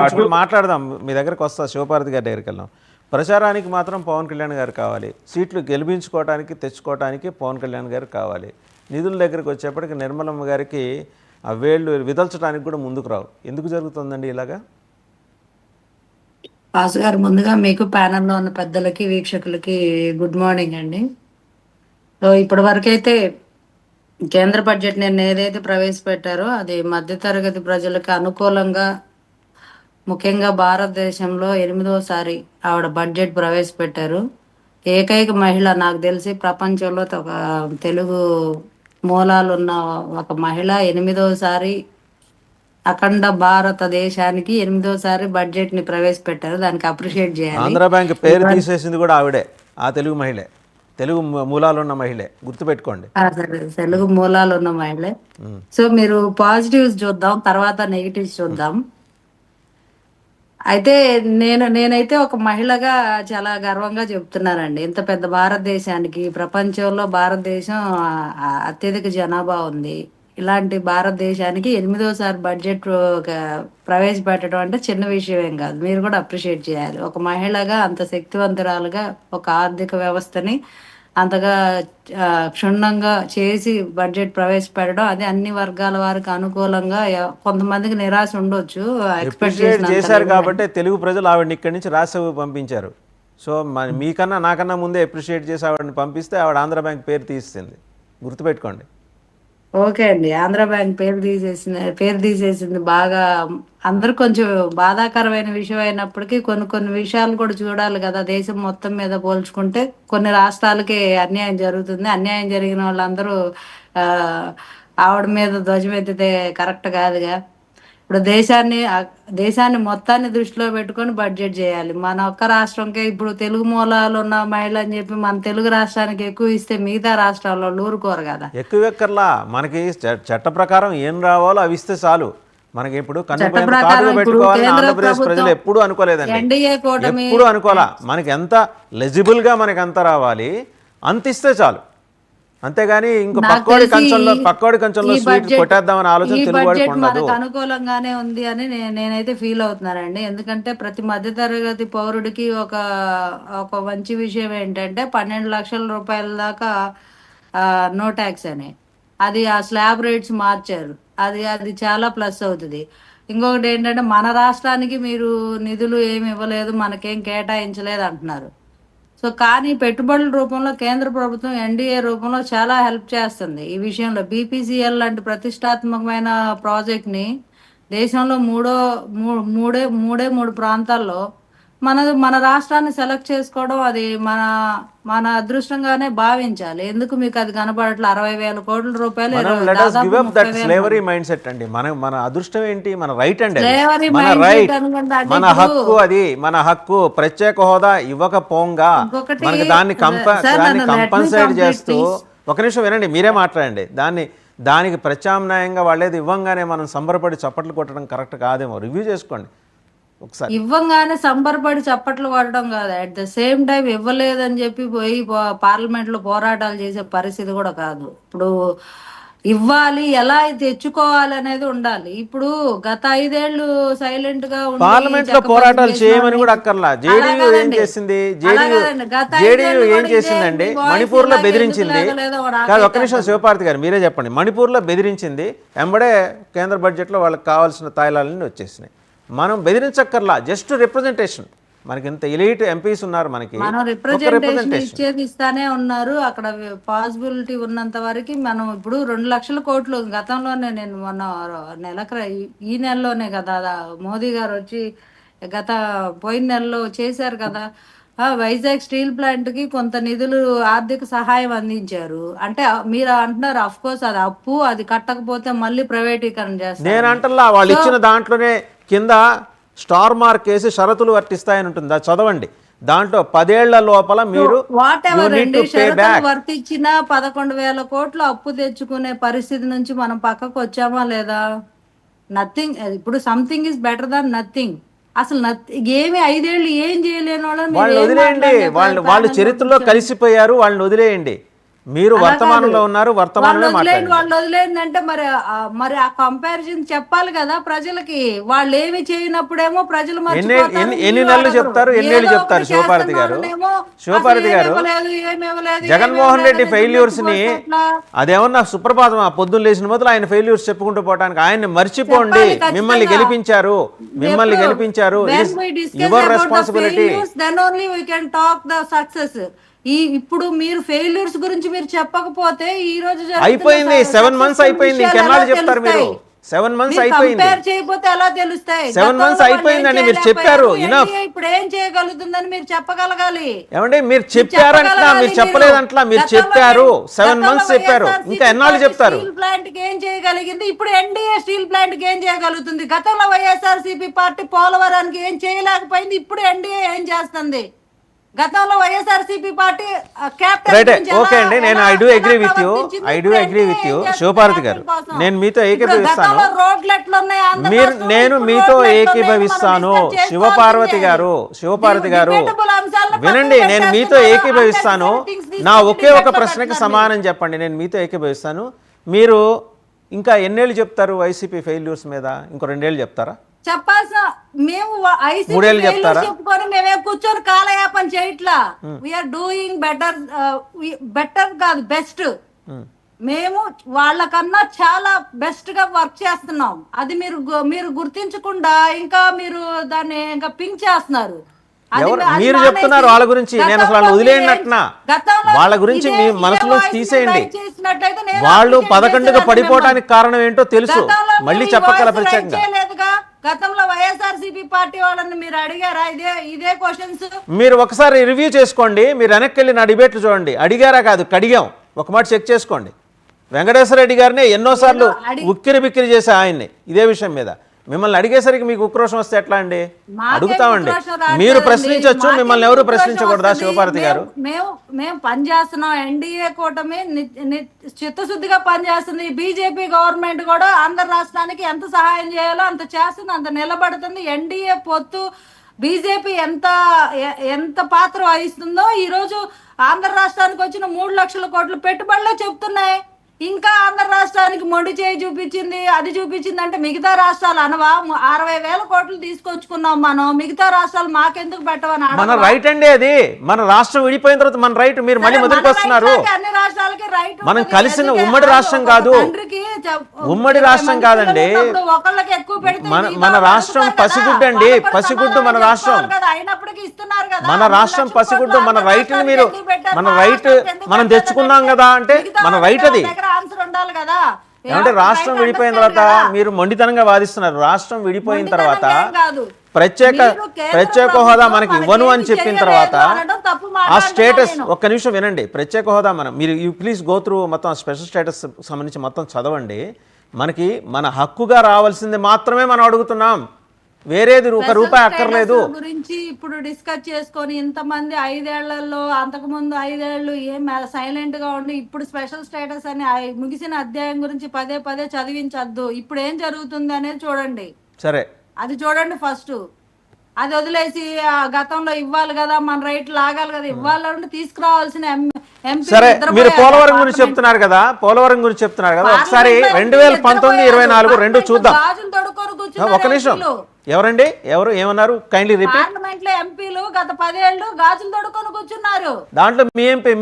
ఇప్పుడు మాట్లాడదాం, మీ దగ్గరకు వస్తా, శివపార్వతి గారి దగ్గరికి వెళ్దాం. ప్రచారానికి మాత్రం పవన్ కళ్యాణ్ గారు కావాలి, సీట్లు గెలిపించుకోవడానికి తెచ్చుకోవడానికి పవన్ కళ్యాణ్ గారు కావాలి. నిధుల దగ్గరికి వచ్చేప్పటికి నిర్మలమ్మ గారికి ఆ వేళ్ళు విదల్చడానికి కూడా ముందుకు రావు. ఎందుకు జరుగుతుందండి ఇలాగా? వాసు గారు, ముందుగా మీకు ప్యానల్లో ఉన్న పెద్దలకి వీక్షకులకి గుడ్ మార్నింగ్ అండి. సో ఇప్పటి వరకైతే కేంద్ర బడ్జెట్ నేను ఏదైతే ప్రవేశపెట్టారో అది మధ్యతరగతి ప్రజలకు అనుకూలంగా, ముఖ్యంగా భారతదేశంలో 8వసారి ఆవిడ బడ్జెట్ ప్రవేశపెట్టారు. ఏకైక మహిళ నాకు తెలిసి ప్రపంచంలో ఒక తెలుగు మూలాలు ఉన్న ఒక మహిళ 8వసారి అఖండ భారతదేశానికి 8వసారి బడ్జెట్ ని ప్రవేశపెట్టారు. దానికి అప్రిషియేట్ చేయాలి. ఆంధ్ర బ్యాంక్ పేరు తీసేసింది కూడా ఆవిడే, ఆ తెలుగు మహిళే, తెలుగు మూలాలు ఉన్న మహిళే, గుర్తుపెట్టుకోండి. తెలుగు మూలాలు ఉన్న మహిళే. సో మీరు పాజిటివ్స్ చూద్దాం, తర్వాత నెగిటివ్స్ చూద్దాం. అయితే నేనైతే ఒక మహిళగా చాలా గర్వంగా చెప్తున్నానండి. ఇంత పెద్ద భారతదేశానికి, ప్రపంచంలో భారతదేశం అత్యధిక జనాభా ఉంది. ఇలాంటి భారతదేశానికి 8వసారి బడ్జెట్ ప్రవేశపెట్టడం అంటే చిన్న విషయం ఏం కాదు. మీరు కూడా అప్రిషియేట్ చేయాలి. ఒక మహిళగా అంత శక్తివంతురాలుగా ఒక ఆర్థిక వ్యవస్థని అంతగా క్షుణ్ణంగా చేసి బడ్జెట్ ప్రవేశపెట్టడం, అది అన్ని వర్గాల వారికి అనుకూలంగా. కొంతమందికి నిరాశ ఉండొచ్చు, ఎక్స్పెక్ట్ చేశారు కాబట్టి తెలుగు ప్రజలు ఆవిడని ఇక్కడి నుంచి రాజ్యసభ పంపించారు. సో మీకన్నా నాకన్నా ముందే అప్రిషియేట్ చేసి ఆవిడని పంపిస్తే ఆవిడ ఆంధ్ర బ్యాంక్ పేరు తీసింది, గుర్తుపెట్టుకోండి. ఓకే అండి, ఆంధ్ర బ్యాంక్ పేరు తీసేసింది బాగా. అందరు కొంచెం బాధాకరమైన విషయం అయినప్పటికీ కొన్ని విషయాలు కూడా చూడాలి కదా. దేశం మొత్తం మీద పోల్చుకుంటే కొన్ని రాష్ట్రాలకి అన్యాయం జరుగుతుంది. అన్యాయం జరిగిన వాళ్ళందరూ ఆవిడ మీద ధ్వజమెత్తితే కరెక్ట్ కాదుగా. ఇప్పుడు దేశాన్ని మొత్తాన్ని దృష్టిలో పెట్టుకొని బడ్జెట్ చేయాలి. మన ఒక్క రాష్ట్రంకే ఇప్పుడు తెలుగు మూలాలు ఉన్న మహిళ అని చెప్పి మన తెలుగు రాష్ట్రానికి ఎక్కువ ఇస్తే మిగతా రాష్ట్రాల్లో ఊరుకోరు కదా. ఎక్కువ ఎక్కర్లా, మనకి చట్ట ప్రకారం ఏం రావాలో అవి ఇస్తే చాలు. మనకి ఇప్పుడు ఆంధ్రప్రదేశ్ ప్రజలు ఎప్పుడు అనుకోలేదండి, ఎప్పుడు అనుకోవాలా. మనకి ఎంత లెజిబుల్ గా మనకి ఎంత రావాలి అంత ఇస్తే చాలు. అంతేగాని ఇంకో పక్కోడి కంచంలో స్వీట్ కొట్టేద్దామని ఆలోచన తెలుగువాడికి ఉండదు. అనుకూలంగానే ఉంది అని నేనైతే ఫీల్ అవుతున్నానండి. ఎందుకంటే ప్రతి మధ్యతరగతి పౌరుడికి ఒక మంచి విషయం ఏంటంటే 12 లక్షల రూపాయల దాకా నో ట్యాక్స్ అని, అది ఆ స్లాబ్ రేట్స్ మార్చారు. అది చాలా ప్లస్ అవుతుంది. ఇంకొకటి ఏంటంటే మన రాష్ట్రానికి మీరు నిధులు ఏమి ఇవ్వలేదు, మనకేం కేటాయించలేదు అంటున్నారు. సో కానీ పెట్టుబడుల రూపంలో కేంద్ర ప్రభుత్వం ఎన్డీఏ రూపంలో చాలా హెల్ప్ చేస్తుంది ఈ విషయంలో. బీపీసీఎల్ లాంటి ప్రతిష్టాత్మకమైన ప్రాజెక్ట్ని దేశంలో మూడు ప్రాంతాల్లో మన రాష్ట్రాన్ని సెలెక్ట్ చేసుకోవడం అది మన అదృష్టంగానే భావించాలి. ఎందుకు మీకు అది కనబడట్లే? 60,000 కోట్ల రూపాయలు. మన అదృష్టం ఏంటి? మన రైట్ అండి, మన హక్కు, అది మన హక్కు. ప్రత్యేక హోదా ఇవ్వకపోగా మనకి దాన్ని కంపల్సరీ చేస్తూ, ఒక నిమిషం వినండి, మీరే మాట్లాడండి. దానికి ప్రత్యామ్నాయంగా వాళ్ళేది ఇవ్వంగానే మనం సంబరపడి చప్పట్లు కొట్టడం కరెక్ట్ కాదేమో, రివ్యూ చేసుకోండి ఒకసారి. ఇవ్వంగానే సంబరపడి చప్పట్లు కొట్టడం కాదు, అట్ ద సేమ్ టైం ఇవ్వలేదని చెప్పి పోయి పార్లమెంట్ లో పోరాటాలు చేసే పరిస్థితి కూడా కాదు. ఇప్పుడు ఇవ్వాలి, ఎలా తెచ్చుకోవాలి అనేది ఉండాలి. ఇప్పుడు గత 5 ఏళ్ళు సైలెంట్ గా పార్లమెంట్ లో పోరాటాలు చేయమని కూడా అక్కర్లా. జేడీయూ ఏం చేసింది? జేడీయూ ఏం చేసిందండి? మణిపూర్ లో బెదిరించింది కాదు. ఒక్క నిమిషం శివపార్వతి గారు మీరే చెప్పండి. మణిపూర్ లో బెదిరించింది, వెంబడే కేంద్ర బడ్జెట్ లో వాళ్ళకి కావాల్సిన తాయిలాలన్నీ వచ్చేసినాయి. మనం బెదిరించక్కర్లా, జస్ట్ రిప్రజెంటేషన్. మనకి ఇంత ఎలీట్ ఎంపీస్ ఉన్నారు, మనం రిప్రజెంటేషన్ ఇస్తానే ఉన్నారు. అక్కడ పాసిబిలిటీ ఉన్నంత వరకు మనం ఇప్పుడు 2 లక్షల కోట్లు గతంలోనే, నేను మొన్న ఈ నెలలోనే కదా మోదీ గారు వచ్చి పోయిన నెలలో చేశారు కదా, వైజాగ్ స్టీల్ ప్లాంట్ కి కొంత నిధులు ఆర్థిక సహాయం అందించారు. అంటే మీరు అంటున్నారు అఫ్ కోర్స్ అది అప్పు, అది కట్టకపోతే మళ్ళీ ప్రైవేటీకరణ చేస్తారు. నేను అంటల్లా, వాళ్ళు ఇచ్చిన దాంట్లోనే కింద స్టార్ మార్క్ వేసి షరతులు వర్తిస్తాయని ఉంటుంది, అది చదవండి. దాంట్లో 10 ఏళ్ల లోపల మీరు వర్తించిన 11,000 కోట్లు అప్పు తెచ్చుకునే పరిస్థితి నుంచి మనం పక్కకు వచ్చామా లేదా? నథింగ్. ఇప్పుడు something is better than nothing. అసలు ఏమి 5 ఏళ్ళు ఏం చేయలేని వాళ్ళు వదిలేయండి. వాళ్ళు చరిత్రలో కలిసిపోయారు, వాళ్ళని వదిలేయండి. మీరు వర్తమానంలో ఉన్నారు, వర్తమానమే మాట్లాడండి. వాళ్ళు వదిలేందంటే మరి ఆ కంపారిజన్ చెప్పాలి కదా ప్రజలకి. వాళ్ళు ఏమి చేయనప్పుడేమో ప్రజలు ఎన్ని నెలలు చెప్తారు, ఎన్నేళ్ళు చెప్తారు శివపార్వతి గారు? శివపార్వతి గారు, జగన్మోహన్ రెడ్డి ఫెయిల్యూర్స్ ని అదేమన్నా సుప్రభాతం, ఆ పొద్దున్న లేచిన మొదలు ఆయన ఫెయిల్యూర్స్ చెప్పుకుంటూ పోవడానికి ఆయన్ని మర్చిపోండి. మిమ్మల్ని గెలిపించారు, మిమ్మల్ని గెలిపించారు, your responsibility. Then only we can talk the success. ఇప్పుడు మీరు ఫెయిల్యూర్స్ గురించి మీరు చెప్పకపోతే ఈ రోజు అయిపోయింది, 7 months అయిపోయింది, ఇంకెన్నాళ్ళు చెప్తారు మీరు? 7 months అయిపోయింది, చేయకపోతే ఎలా తెలుస్తాయి? 7 months అయిపోయిందని మీరు చెప్పారు. ఇప్పుడు ఏం చేయగలుగుతుందని మీరు చెప్పగలగాలి. ఏమండి మీరు చెప్పారంటా, మీరు చెప్పలేదంటా, మీరు చెప్పారు. 7 months చెప్పారు, ఇంకా ఎన్నాళ్ళు చెప్తారు? స్టీల్ ప్లాంట్ కి ఏం చేయగలిగింది? ఇప్పుడు ఎన్డీఏ స్టీల్ ప్లాంట్ కి ఏం చేయగలుగుతుంది? గతంలో వైఎస్ఆర్సీపీ పార్టీ పోలవరానికి ఏం చేయలేకపోయింది, ఇప్పుడు ఎన్డీఏ ఏం చేస్తుంది? గతంలో వైఎస్ఆర్సీపీ పార్టీ ఓకే అండి, నేను I do agree with you Shivaparvati గారు. నేను మీతో ఏకీభవిస్తాను, నేను మీతో ఏకీభవిస్తాను శివపార్వతి గారు. వినండి, నేను మీతో ఏకీభవిస్తాను. నా ఒకే ఒక ప్రశ్నకి సమాధానం చెప్పండి. నేను మీతో ఏకీభవిస్తాను. మీరు ఇంకా ఎన్నేళ్ళు చెప్తారు వైసీపీ ఫెయిల్యూర్స్ మీద? ఇంకో 2 ఏళ్ళు చెప్తారా? చెప్పాల్సిన మేము చెప్పుకొని మేమే కూర్చొని కాలయాపన చేయట్లా. వీఆర్ డూయింగ్ బెటర్ కాదు, బెస్ట్. మేము వాళ్ళకన్నా చాలా బెస్ట్ గా వర్క్ చేస్తున్నాం. అది మీరు గుర్తించకుండా ఇంకా మీరు దాన్ని ఇంకా పింక్ చేస్తున్నారు. మీరు చెప్తున్నారు వాళ్ళ గురించి, నేను అసలు వాళ్ళు వదిలేయండి అంటున్నా. వాళ్ళ గురించి మీ మనసులో తీసేయండి. వాళ్ళు 11కు పడిపోవడానికి కారణం ఏంటో తెలుసు, మళ్ళీ చెప్పగల ప్రత్యేకంగా. గతంలో వైఎస్ఆర్సీపీ పార్టీ వాళ్ళని మీరు అడిగారా ఇదే క్వశ్చన్స్? మీరు ఒకసారి రివ్యూ చేసుకోండి, మీరు వెనక్కి వెళ్ళి నా డిబేట్లు చూడండి. అడిగారా కాదు, కడిగాం. ఒక మాట చెక్ చేసుకోండి. వెంకటేశ్వర రెడ్డి గారిని ఎన్నోసార్లు ఉక్కిరి బిక్కిరి చేసే ఆయన్ని ఇదే విషయం మీద. మిమ్మల్ని అడిగేసరికి మీకు ఉక్రోషం వస్తే ఎట్లా అండి? అడుగుతామండి, మీరు ప్రశ్నించవచ్చు, మిమ్మల్ని ఎవరు ప్రశ్నించకూడదా శివపార్వతి గారు? మేము పనిచేస్తున్నాం, ఎన్డీఏ కూటమి చిత్తశుద్ధిగా పనిచేస్తుంది. బీజేపీ గవర్నమెంట్ కూడా ఆంధ్ర రాష్ట్రానికి ఎంత సహాయం చేయాలో అంత చేస్తుంది, అంత నిలబడుతుంది. ఎన్డీఏ పొత్తు బీజేపీ ఎంత పాత్ర వహిస్తుందో ఈ రోజు ఆంధ్ర రాష్ట్రానికి వచ్చిన 3 లక్షల కోట్ల పెట్టుబడులే చెప్తున్నాయి. ఇంకా ఆంధ్ర రాష్ట్రానికి మొండి చేయి చూపించింది, అది చూపించింది అంటే మిగతా రాష్ట్రాలు అనవా? 60,000 కోట్లు తీసుకొచ్చుకున్నాం మనం, మిగతా రాష్ట్రాలు మాకెందుకు పెట్టవని మన రైట్ అండి. అది మన రాష్ట్రం విడిపోయిన తర్వాత మన రైట్. మీరు మళ్ళీ మొదలుకు వస్తున్నారు. అన్ని రాష్ట్రాలకి రైట్. మనం కలిసిన ఉమ్మడి రాష్ట్రం కాదు, ఉమ్మడి రాష్ట్రం కాదండి. ఒకళ్ళకి ఎక్కువ పెడితే మన రాష్ట్రం పసిగుడ్డు అండి, పసిగుడ్డు మన రాష్ట్రం. అయినప్పటికీ ఇస్తున్నారు కదా, మన రాష్ట్రం పసిగుడ్డు. మన రైట్ ని మీరు, మన రైట్ మనం తెచ్చుకున్నాం కదా అంటే మన రైట్ అది. ఏమంటే రాష్ట్రం విడిపోయిన తర్వాత మీరు మొండితనంగా వాదిస్తున్నారు. రాష్ట్రం విడిపోయిన తర్వాత ప్రత్యేక హోదా మనకి ఇవ్వను అని చెప్పిన తర్వాత ఆ స్టేటస్, ఒక్క నిమిషం వినండి. ప్రత్యేక హోదా మీరు ప్లీజ్ గో త్రూ మొత్తం స్పెషల్ స్టేటస్ సంబంధించి మొత్తం చదవండి. మనకి మన హక్కుగా రావాల్సింది మాత్రమే మనం అడుగుతున్నాం, వేరేది ₹1 అక్కర్లేదు. గురించి ఇప్పుడు డిస్కస్ చేసుకొని ఇంతమంది 5 ఏళ్లలో, అంతకు ముందు 5 ఏళ్ళు ఏం సైలెంట్ గా ఉండి ఇప్పుడు స్పెషల్ స్టేటస్ అని ముగిసిన అధ్యాయం గురించి పదే చదివించద్దు. ఇప్పుడు ఏం జరుగుతుంది అనేది చూడండి. సరే, అది చూడండి ఫస్ట్. అది వదిలేసి గతంలో ఇవ్వాలి కదా, మన రైట్ లాగాలి కదా, ఇవ్వాలంటే తీసుకురావాల్సిన ఎంపీ. సరే, మీరు పోలవరం గురించి చెప్తున్నారు కదా, ఒకసారి 2019-24 రెండు చూద్దాం. ఒక నిమిషం, ఎవరండి ఏమన్నారు? Kindly repeat. పార్లమెంట్ లో ఎంపీలు గత 10 ఏళ్ళు గాజులు తొడుక్కొని కూర్చున్నారు. దాంట్లో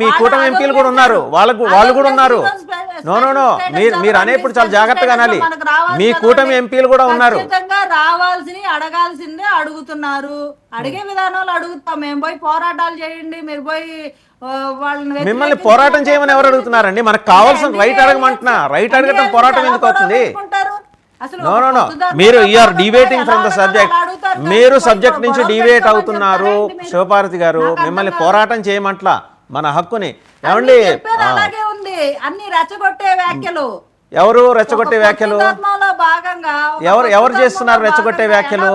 మీ కూటమి ఎంపీలు కూడా ఉన్నారు, వాళ్ళు కూడా ఉన్నారు. నో మీరు అనేప్పుడు చాలా జాగ్రత్తగా అనాలి. మీ కూటమి ఎంపీలు కూడా ఉన్నారు. రావాల్సిన అడగాల్సిందే అడుగుతున్నారు. అడిగే విధానాలు అడుగుతాం. మేము పోయి పోరాటాలు చేయండి, మీరు పోయి వాళ్ళని. మిమ్మల్ని పోరాటం చేయమని ఎవరు అడుగుతున్నారండి? మనకు కావాల్సిన రైట్ అడగమంటున్నా. రైట్ అడగటం పోరాటం ఎందుకు అవుతుంది? నో మీరు you are deviating from the subject. మీరు సబ్జెక్ట్ నుంచి డివేట్ అవుతున్నారు శివపార్వతి గారు. మిమ్మల్ని పోరాటం చేయమంట్లా, మన హక్కుని. ఏమండి, అన్ని రెచ్చగొట్టే వ్యాఖ్యలు. ఎవరు రెచ్చగొట్టే వ్యాఖ్యలు? ఎవరు చేస్తున్నారు రెచ్చగొట్టే వ్యాఖ్యలు?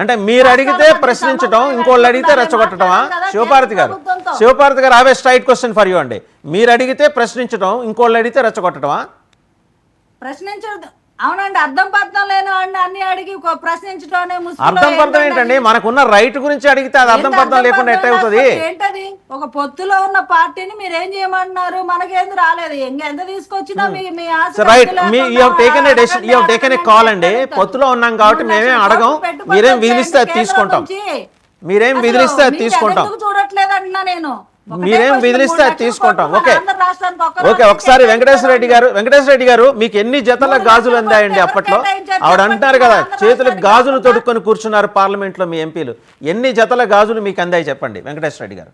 అంటే మీరు అడిగితే ప్రశ్నించడం, ఇంకోళ్ళు అడిగితే రెచ్చగొట్టడమా? శివపార్వతి గారు అవే స్ట్రైట్ క్వశ్చన్ ఫర్ యూ అండి. మీరు అడిగితే ప్రశ్నించడం, ఇంకోళ్ళు అడిగితే రెచ్చగొట్టడమా? ప్రశ్నించడం అవునండి, అర్థం పర్థం లేని వాడిని అన్ని అడిగి ప్రశ్నించడం అర్థం పర్థం ఏంటండి? మనకున్న రైట్ గురించి అడిగితే అది అర్థం పర్థం లేకుండా ఎట్ట అవుతుంది? ఏంటది? ఒక పొత్తులో ఉన్న పార్టీని మీరు ఏం చేయమంటున్నారు? మనకేంది రాలేదు, ఎంత తీసుకొచ్చినా మీ ఆశ right, you have taken a call అండి. పొత్తులో ఉన్నాం కాబట్టి మేమేం అడగం, మీరేం విధిస్తే అది తీసుకుంటాం. మీరేం విధిస్తే అది తీసుకుంటాం. చూడట్లేదు అంటున్నా నేను. మీరేం విధిస్తే అది తీసుకుంటాం. ఓకే ఓకే, ఒకసారి వెంకటేశ్వర రెడ్డి గారు మీకు ఎన్ని జతల గాజులు అందాయండి అప్పట్లో? ఆవిడ అంటున్నారు కదా, చేతులకు గాజులు తొడుక్కొని కూర్చున్నారు పార్లమెంట్ లో మీ ఎంపీలు. ఎన్ని జతల గాజులు మీకు అందాయి చెప్పండి వెంకటేశ్వర రెడ్డి గారు?